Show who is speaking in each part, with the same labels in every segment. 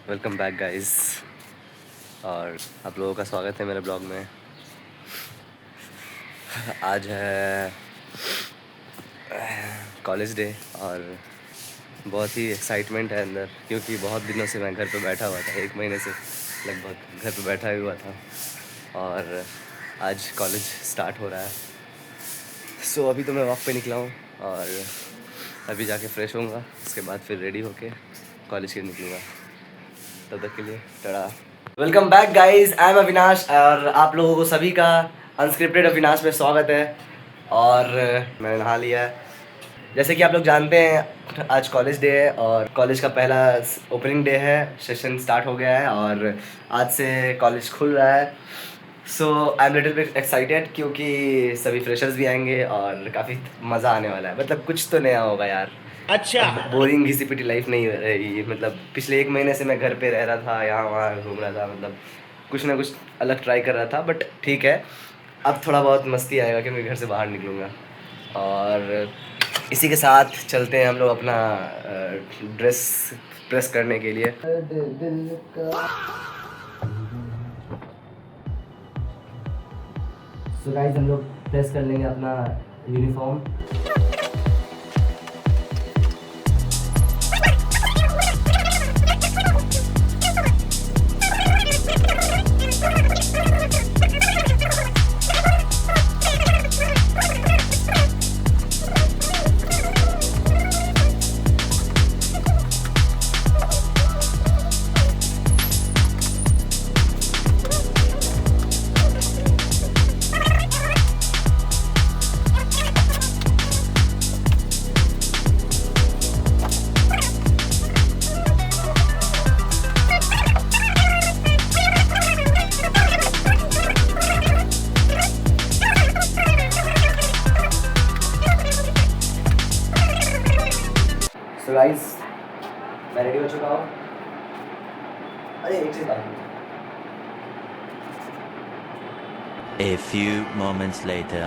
Speaker 1: Welcome back guys. और आप लोगों का स्वागत है मेरे ब्लॉग में। आज है कॉलेज डे और बहुत ही एक्साइटमेंट है अंदर, क्योंकि बहुत दिनों से मैं घर पे बैठा हुआ था। 1 महीने से लगभग घर पे बैठा हुआ था और आज कॉलेज स्टार्ट हो रहा है। सो अभी तो मैं वॉक पे निकला हूँ और अभी जाके फ्रेश होऊंगा, उसके बाद फिर रेडी होके कॉलेज के लिए निकलूँगा। तब तक के लिए Tata. Welcome back guys, I am Avinash और आप लोगों को सभी का अनस्क्रिप्टेड अविनाश में स्वागत है। और मैंने नहा लिया है। जैसे कि आप लोग जानते हैं आज कॉलेज डे है और कॉलेज का पहला ओपनिंग डे है। सेशन स्टार्ट हो गया है और आज से कॉलेज खुल रहा है। So I am little bit excited क्योंकि सभी फ्रेशर्स भी आएंगे और काफ़ी मज़ा आने वाला है। मतलब कुछ तो नया होगा यार।
Speaker 2: अच्छा,
Speaker 1: बोरिंग घिसी पिटी लाइफ नहीं रही। मतलब पिछले 1 महीने से मैं घर पे रह रहा था, यहाँ वहाँ घूम रहा था, मतलब कुछ ना कुछ अलग ट्राई कर रहा था। बट ठीक है, अब थोड़ा बहुत मस्ती आएगा क्योंकि घर से बाहर निकलूँगा। और इसी के साथ चलते हैं हम लोग अपना ड्रेस प्रेस करने के लिए। सो गाइस, हम लोग प्रेस कर लेंगे अपना यूनिफॉर्म। तो गाइस, मैं रेडी हो चुका हूँ। अरे एक चीज़ बाकी है।
Speaker 3: A few moments later.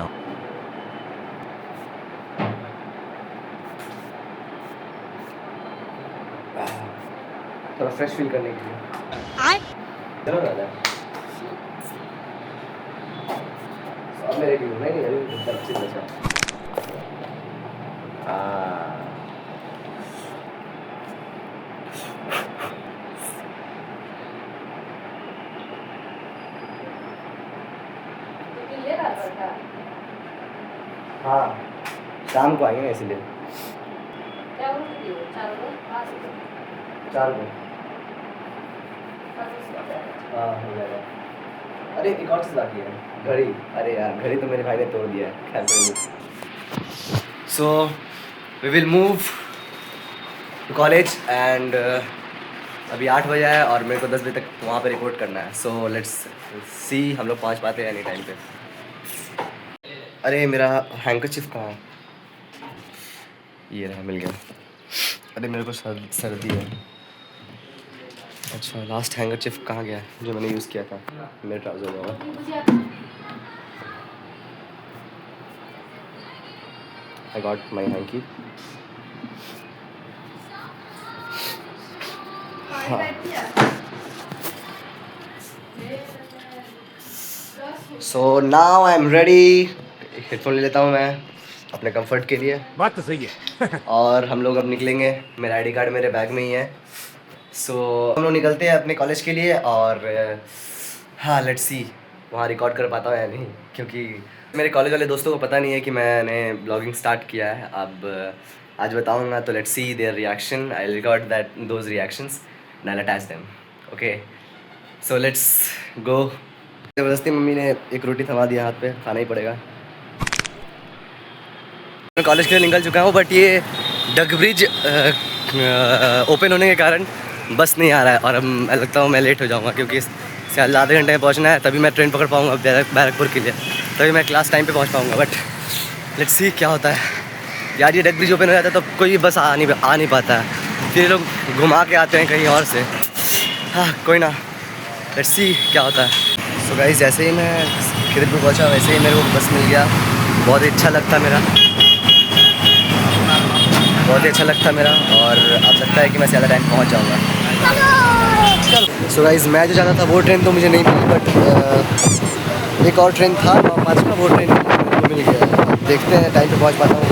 Speaker 1: थोड़ा फ्रेश फील करने के लिए चलो दादा। अब मैं रेडी हूँ। नहीं अभी तब से बचा। हाँ, शाम को आएंगे इसलिए 4 को। हाँ हो जाएगा। अरे एक और चीज़ बाकी है, घड़ी। अरे यार, घड़ी तो मेरे भाई ने तोड़ दिया है। खैर कोई नहीं। So we will move to college and अभी 8 बजे है और मेरे को 10 बजे तक वहाँ पे रिपोर्ट करना है। सो लेट्स सी हम लोग पहुँच पाते हैं एनी टाइम पे। अरे मेरा हैंकरचिफ कहाँ है? ये रहा, मिल गया। अरे मेरे को सर्दी है। अच्छा, लास्ट हैंकरचिफ कहाँ गया जो मैंने यूज़ किया था मेरे ट्राउज़र में? I got my hanky. So now I am ready. Headphone ले लेता हूँ मैं अपने कंफर्ट के लिए।
Speaker 2: बात तो सही है।
Speaker 1: और हम लोग अब निकलेंगे। मेरा आईडी कार्ड मेरे बैग में ही है। सो हम लोग निकलते हैं अपने कॉलेज के लिए और हाँ, लेट्स सी वहाँ रिकॉर्ड कर पाता हूँ या नहीं, क्योंकि मेरे कॉलेज वाले दोस्तों को पता नहीं है कि मैंने ब्लॉगिंग स्टार्ट किया है। अब आज बताऊँगा तो let's see their reaction. I record that those reactions and I attach them. Okay, so let's go. ज़बरदस्ती मम्मी ने एक रोटी थमा दिया हाथ पे, खाना ही पड़ेगा। मैं कॉलेज के लिए निकल चुका हूँ, बट ये डग ब्रिज ओपन होने के कारण बस नहीं आ रहा है और अब मैं लगता हूँ मैं लेट हो जाऊँगा, क्योंकि शायद आधे घंटे में पहुँचना है, तभी मैं ट्रेन पकड़ पाऊँगा बैरकपुर के लिए, तभी मैं क्लास टाइम पे पहुँच पाऊँगा। बट लेट्स सी क्या होता है यार। ये डग ब्रिज ओपन हो जाता है तो कोई बस आ नहीं पाता है, फिर लोग घुमा के आते हैं कहीं और से। हाँ कोई ना, लेट्स सी क्या होता है। सो गाइस, जैसे ही मैं खिड़कपुर पहुँचा वैसे ही मेरे को बस मिल गया। बहुत ही अच्छा लगता मेरा, बहुत ही अच्छा लगता मेरा। और अब लगता है कि मैं ज़्यादा टाइम पहुँच जाऊँगा। सो गाइस मैं जो जाना था वो ट्रेन तो मुझे नहीं मिली, बट एक और ट्रेन था 9:05 का, वो ट्रेन मेरे को मिल गया। देखते हैं टाइम पे पहुंच पाता हूँ।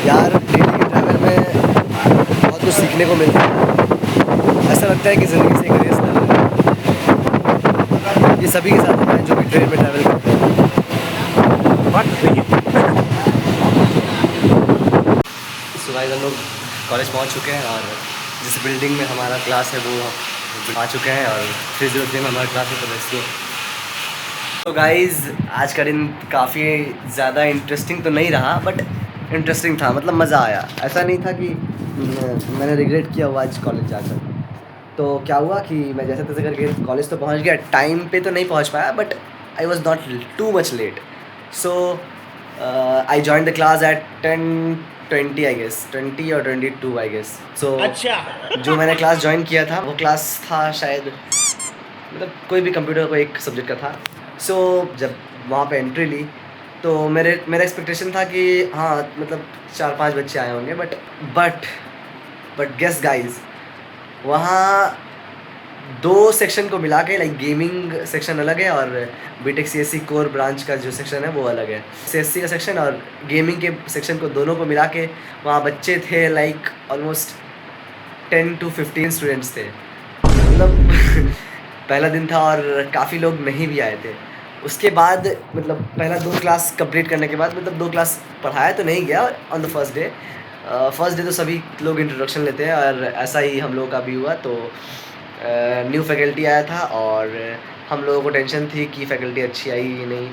Speaker 1: यार डेली के ट्रैवल में बहुत कुछ सीखने को मिलता है। ऐसा लगता है कि ज़िंदगी से एक रेस लग रहा है। ये सभी के साथ होता है जो भी ट्रेन में ट्रैवल करते हैं। सो गाइस हम लोग कॉलेज पहुंच चुके हैं और जिस बिल्डिंग में हमारा क्लास है वो आ चुके हैं और 303 में हमारा क्लास है, तो लेट्स गो। तो गाइस आज का दिन काफ़ी ज़्यादा इंटरेस्टिंग तो नहीं रहा, बट इंटरेस्टिंग था, मतलब मज़ा आया। ऐसा नहीं था कि मैंने रिग्रेट किया हुआ आज कॉलेज जाकर। तो क्या हुआ कि मैं जैसे तैसे करके कॉलेज तो पहुंच गया, टाइम पे तो नहीं पहुंच पाया, but I was not too much late. So I join the class at 10:20 I guess, 20 और 22 आई गेस। सो
Speaker 2: अच्छा
Speaker 1: जो मैंने क्लास ज्वाइन किया था वो क्लास था शायद, मतलब कोई भी कंप्यूटर को एक सब्जेक्ट का था। सो जब वहाँ पे एंट्री ली तो मेरा एक्सपेक्टेशन था कि हाँ मतलब 4-5 बच्चे आए होंगे, बट गेस गाइस वहाँ 2 सेक्शन को मिला के, लाइक गेमिंग सेक्शन अलग है और बीटेक सीएससी कोर ब्रांच का जो सेक्शन है वो अलग है। सीएससी का सेक्शन और गेमिंग के सेक्शन को दोनों को मिला के वहाँ बच्चे थे लाइक ऑलमोस्ट 10 to 15 स्टूडेंट्स थे, मतलब पहला दिन था और काफ़ी लोग नहीं भी आए थे। उसके बाद मतलब पहला 2 क्लास कंप्लीट करने के बाद, मतलब 2 क्लास पढ़ाया तो नहीं गया on the first day. First day तो सभी लोग इंट्रोडक्शन लेते हैं और ऐसा ही हम लोगों का भी हुआ। तो न्यू फैकल्टी आया था और हम लोगों को टेंशन थी कि फ़ैकल्टी अच्छी आई ही नहीं,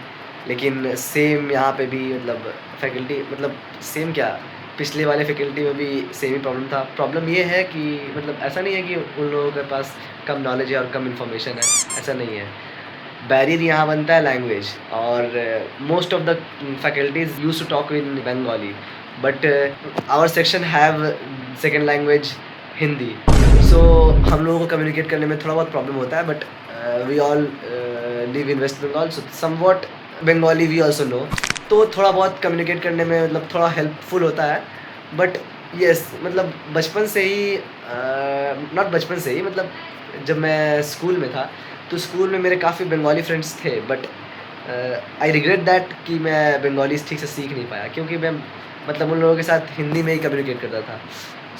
Speaker 1: लेकिन सेम यहाँ पे भी मतलब फैकल्टी, मतलब सेम क्या, पिछले वाले फैकल्टी में भी सेम ही प्रॉब्लम था। प्रॉब्लम ये है कि मतलब ऐसा नहीं है कि उन लोगों के पास कम नॉलेज है और कम इन्फॉर्मेशन है, ऐसा नहीं है। बैरियर यहाँ बनता है लैंग्वेज, और most of the faculties use to talk in Bengali, but our section have second language Hindi. So हम लोगों को कम्युनिकेट करने में थोड़ा बहुत प्रॉब्लम होता है, but we all live in West Bengal, so somewhat Bengali we also know. तो थोड़ा बहुत कम्युनिकेट करने में मतलब थोड़ा हेल्पफुल होता है। बट येस मतलब बचपन से ही, नॉट बचपन से ही, मतलब जब मैं स्कूल में था तो स्कूल में मेरे काफ़ी बंगाली फ्रेंड्स थे, बट आई रिग्रेट दैट कि मैं बंगाली ठीक से सीख नहीं पाया, क्योंकि मैं मतलब उन लोगों के साथ हिंदी में ही कम्युनिकेट करता था।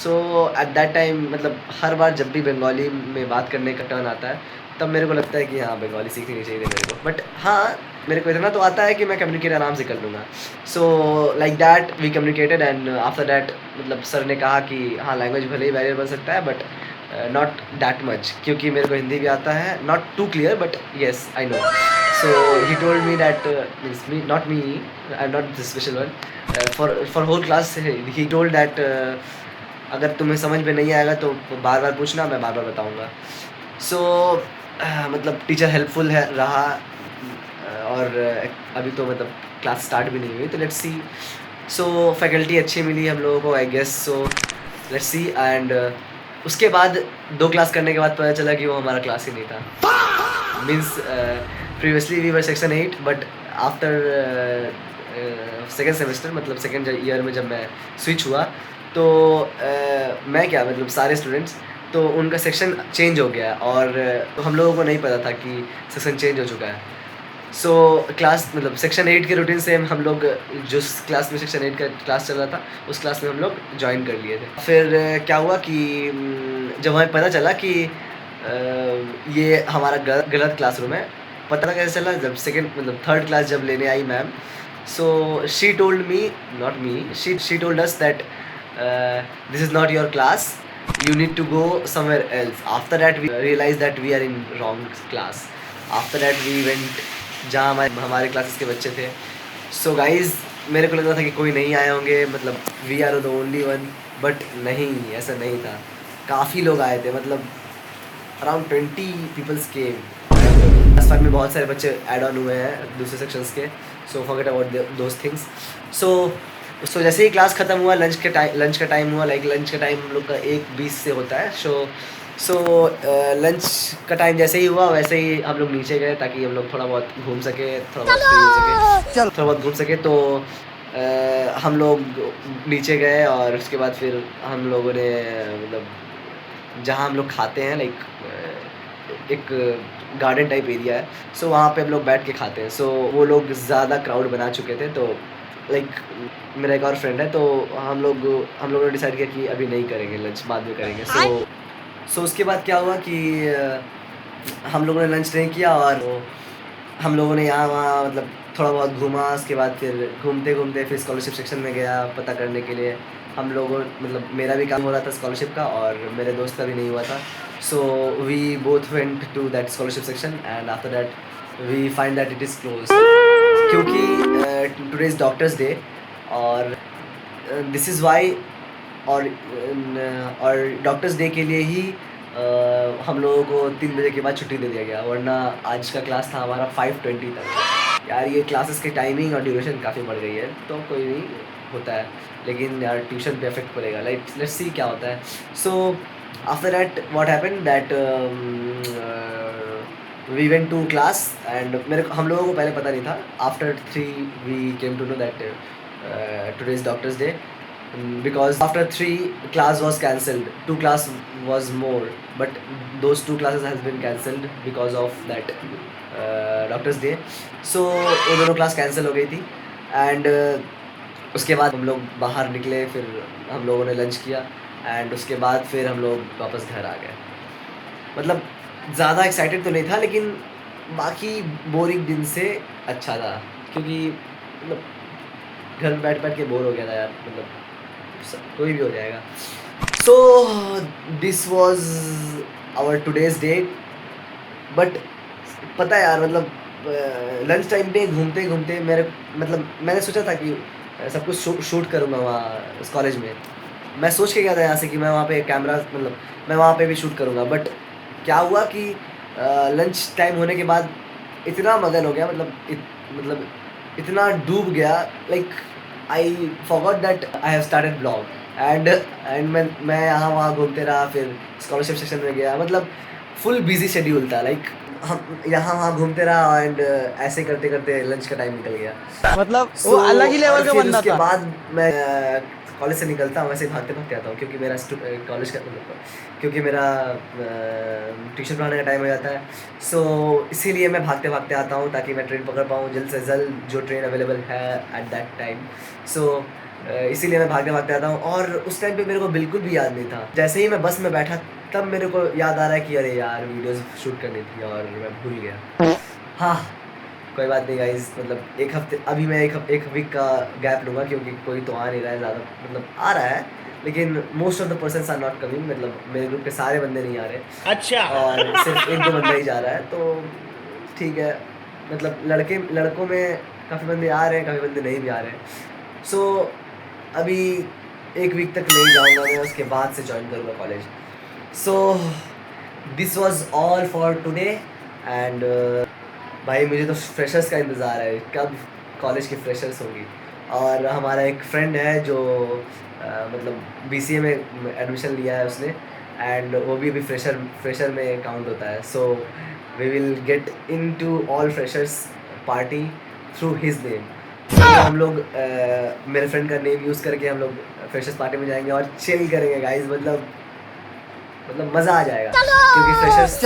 Speaker 1: सो एट दैट टाइम मतलब हर बार जब भी बंगाली में बात करने का टर्न आता है तब मेरे को लगता है कि हाँ बंगाली सीखनी चाहिए मेरे को, बट हाँ मेरे को इतना तो आता है कि मैं कम्युनिकेट आराम से कर लूँगा। So like that we communicated and after that मतलब सर ने कहा कि हाँ लैंग्वेज भले ही बैरियर बन सकता है, बट नॉट दैट मच, क्योंकि मेरे को हिंदी भी आता है, not too clear but yes I know. So he told me that means me not me, I am not the special one, for whole class he told that अगर तुम्हें समझ में नहीं आएगा तो बार बार पूछना, मैं बार बार बताऊँगा। सो मतलब टीचर हेल्पफुल है रहा, और अभी तो मतलब क्लास स्टार्ट भी नहीं हुई, तो लेट्स सी। सो फैकल्टी अच्छी मिली हम लोगों को I guess, so let's see. And उसके बाद 2 क्लास करने के बाद पता चला कि वो हमारा क्लास ही नहीं था। Means previously we were section 8, but after second semester मतलब सेकेंड ईयर में जब मैं स्विच हुआ तो मैं क्या मतलब सारे स्टूडेंट्स, तो उनका सेक्शन चेंज हो गया और तो हम लोगों को नहीं पता था कि सेक्शन चेंज हो चुका है। सो क्लास मतलब सेक्शन 8 के रूटीन से हम लोग जिस क्लास में सेक्शन 8 का क्लास चल रहा था उस क्लास में हम लोग ज्वाइन कर लिए थे। फिर क्या हुआ कि जब हमें पता चला कि ये हमारा गलत क्लासरूम है, पता कैसे चला, जब सेकेंड मतलब थर्ड क्लास जब लेने आई ma'am, so she told me, not me, she told us that this is not your class, you need to go somewhere else. After that we realized that we are in wrong class. After that we went जहाँ हमारे classes के बच्चे थे। So guys मेरे को लग रहा था कि कोई नहीं आए होंगे, मतलब we are the only one, but नहीं, ऐसा नहीं था, काफ़ी लोग आए थे, मतलब अराउंड 20 पीपल्स केम। क्लास 5 में बहुत सारे बच्चे ऐड ऑन हुए हैं दूसरे सेक्शंस के, so forget about those things. So जैसे ही क्लास ख़त्म हुआ, लंच का टाइम हुआ, लाइक लंच का टाइम हम लोग का 1:20 से होता है। सो लंच का टाइम जैसे ही हुआ वैसे ही हम लोग नीचे गए ताकि हम लोग थोड़ा बहुत घूम सके, थोड़ा बहुत घूम सके। तो
Speaker 2: हम लोग नीचे गए और उसके बाद फिर हम लोगों ने मतलब जहाँ हम लोग खाते हैं एक गार्डन टाइप एरिया है, सो वहाँ पे हम लोग बैठ के खाते हैं। सो वो लोग ज़्यादा क्राउड बना चुके थे, तो लाइक मेरा एक और फ्रेंड है, तो हम लोगों ने डिसाइड किया कि अभी नहीं करेंगे लंच, बाद में करेंगे। सो उसके बाद क्या हुआ कि हम लोगों ने लंच नहीं किया और हम लोगों ने यहाँ वहाँ मतलब थोड़ा बहुत घूमा। उसके बाद फिर घूमते-घूमते फिर स्कॉलरशिप सेक्शन में गया पता करने के लिए। हम लोगों मतलब मेरा भी काम हो रहा था स्कॉलरशिप का और मेरे दोस्त का भी नहीं हुआ था। So we both went to that scholarship section and after that we find that it is closed, क्योंकि टुडे इज़ डॉक्टर्स डे और दिस इज़ व्हाई और डॉक्टर्स डे के लिए ही हम लोगों को 3 बजे के बाद छुट्टी दे दिया गया, वरना आज का क्लास था हमारा 5:20 तक। यार ये क्लासेस की टाइमिंग और ड्यूरेशन काफ़ी बढ़ गई है, तो कोई नहीं होता है, लेकिन यार ट्यूशन पे इफेक्ट पड़ेगा। लेट्स सी क्या होता है। So after that what happened that we went to class and हम लोगों को पहले पता नहीं था। After 3 we came to know that today is doctors day, because after 3 class was cancelled, 2 class was more, but those 2 classes has been cancelled because of that doctor's day. So वो दोनों class cancel हो गई थी and उसके बाद हम लोग बाहर निकले, फिर हम लोगों ने लंच किया एंड उसके बाद फिर हम लोग वापस घर आ गए। मतलब ज़्यादा एक्साइटेड तो नहीं था, लेकिन बाकी बोरिंग दिन से अच्छा था, क्योंकि मतलब घर में बैठ के बोर हो गया था यार, मतलब कोई भी हो जाएगा। So this was our today's day. But पता है यार मतलब लंच टाइम पे घूमते घूमते मैंने सोचा था कि सब कुछ शूट करूँगा वहाँ उस कॉलेज में। मैं सोच के गया था यहाँ से कि मैं वहाँ पे कैमरा मतलब मैं वहाँ पे भी शूट करूँगा, बट क्या हुआ कि लंच टाइम होने के बाद इतना मगन हो गया, मतलब इतना डूब गया, like I forgot that I have started blog and मैं यहाँ वहाँ घूमते रहा, फिर स्कॉलरशिप सेक्शन में गया, मतलब फुल बिजी शेड्यूल था। लाइक हम यहाँ वहाँ घूमते रहा एंड ऐसे करते करते लंच का टाइम निकल गया।
Speaker 4: मतलब वो अलग ही लेवल का बंदा
Speaker 2: उसके
Speaker 4: था।
Speaker 2: बाद मैं कॉलेज से निकलता हूँ वैसे भागते भागते आता हूँ, क्योंकि मेरा कॉलेज का क्योंकि मेरा ट्यूशन पढ़ाने का टाइम हो जाता है। सो इसीलिए मैं भागते भागते आता हूँ ताकि मैं ट्रेन पकड़ पाऊँ जल्द से जल्द, जो ट्रेन अवेलेबल है एट दैट टाइम। सो इसीलिए मैं भागते भागते आता हूँ और उस टाइम पे मेरे को बिल्कुल भी याद नहीं था। जैसे ही मैं बस में बैठा तब मेरे को याद आ रहा है कि अरे यार वीडियोज़ शूट करनी थी और मैं भूल गया। हाँ, कोई बात नहीं गाइज़, मतलब एक हफ्ते अभी मैं एक वीक का गैप लूँगा, क्योंकि कोई तो आ नहीं रहा है ज़्यादा, मतलब आ रहा है लेकिन most of the persons are not coming, मतलब मेरे ग्रुप के सारे बंदे नहीं आ रहे।
Speaker 4: अच्छा।
Speaker 2: और सिर्फ 1-2 बंदा ही जा रहा है, तो ठीक है। मतलब लड़कों में काफ़ी बंदे आ रहे हैं, काफ़ी बंदे नहीं भी आ रहे हैं। सो अभी 1 वीक तक नहीं जाऊँगा मैं, उसके बाद से जॉइन करूँगा college. So this was all for today and भाई मुझे तो फ्रेशर्स का इंतज़ार है, कब कॉलेज की फ्रेशर्स होगी। और हमारा एक फ्रेंड है जो मतलब BCA में एडमिशन लिया है उसने, एंड वो भी अभी फ्रेशर में काउंट होता है। So we will get into all freshers party through his name. हम लोग मेरे फ्रेंड का नेम यूज़ करके हम लोग फ्रेशर्स पार्टी में जाएंगे और चिल करेंगे गाइस, मतलब मज़ा आ जाएगा, क्योंकि फ्रेशर्स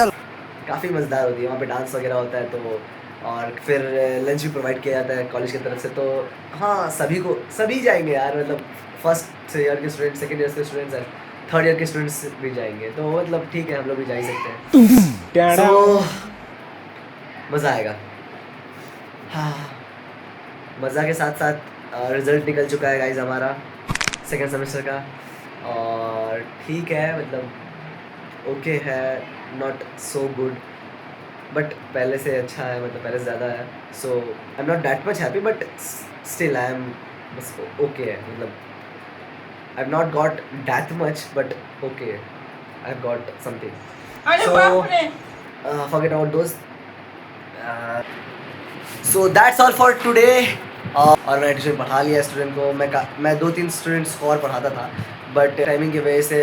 Speaker 2: काफ़ी मज़ेदार होती है, वहाँ पे डांस वगैरह होता है, तो और फिर लंच भी प्रोवाइड किया जाता है कॉलेज की तरफ से। तो हाँ, सभी जाएंगे यार, मतलब फर्स्ट ईयर के स्टूडेंट्स, सेकेंड ईयर के स्टूडेंट्स एंड थर्ड ईयर के स्टूडेंट्स भी जाएंगे, तो मतलब ठीक है, हम लोग भी जा ही सकते हैं। सो मज़ा आएगा। हाँ, मज़ा के साथ साथ रिज़ल्ट निकल चुका है गाइज हमारा सेकेंड सेमेस्टर का, और ठीक है, मतलब ओके है, नॉट सो गुड, बट पहले से अच्छा है, मतलब पहले से ज़्यादा है। So I am not that much happy, but still I am बस ओके है, मतलब I have not got that much, but okay, I have got something. So forget about those. So that's all for today. और मैं tuition पढ़ा लिया student को, मैं 2-3 students को और पढ़ाता था, बट टाइमिंग की वजह से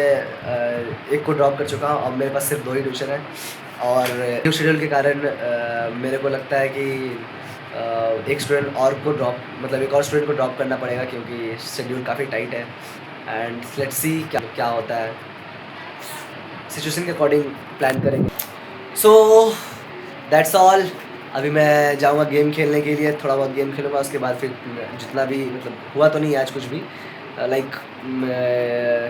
Speaker 2: एक को ड्रॉप कर चुका हूँ। अब मेरे पास सिर्फ 2 ही ट्यूशन है, और न्यू शेड्यूल के कारण मेरे को लगता है कि एक स्टूडेंट और को ड्रॉप मतलब एक और स्टूडेंट को ड्रॉप करना पड़ेगा क्योंकि शेड्यूल काफ़ी टाइट है एंड लेट्स सी क्या क्या होता है, सिचुएशन के अकॉर्डिंग प्लान करेंगे। सो दैट्स ऑल। अभी मैं जाऊंगा गेम खेलने के लिए, थोड़ा बहुत गेम खेलूंगा, उसके बाद फिर जितना भी मतलब हुआ तो नहीं आज कुछ भी, लाइक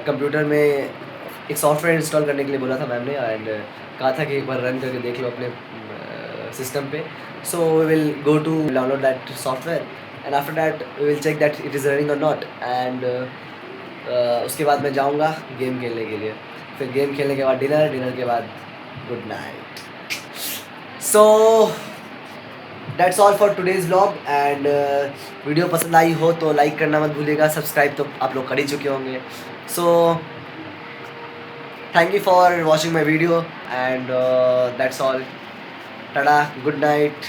Speaker 2: कंप्यूटर में एक सॉफ्टवेयर इंस्टॉल करने के लिए बोला था मैम ने एंड कहा था कि एक बार रन करके देख लो अपने सिस्टम पे। So we will go to download that software and after that we will check that it is running और नॉट एंड उसके बाद मैं जाऊंगा गेम खेलने के लिए, फिर गेम खेलने के बाद डिनर के बाद good night. So that's all for today's vlog and video पसंद आई हो तो लाइक करना मत भूलिएगा, सब्सक्राइब तो आप लोग कर ही चुके होंगे। So thank you for watching my video and that's all. Tata, good night.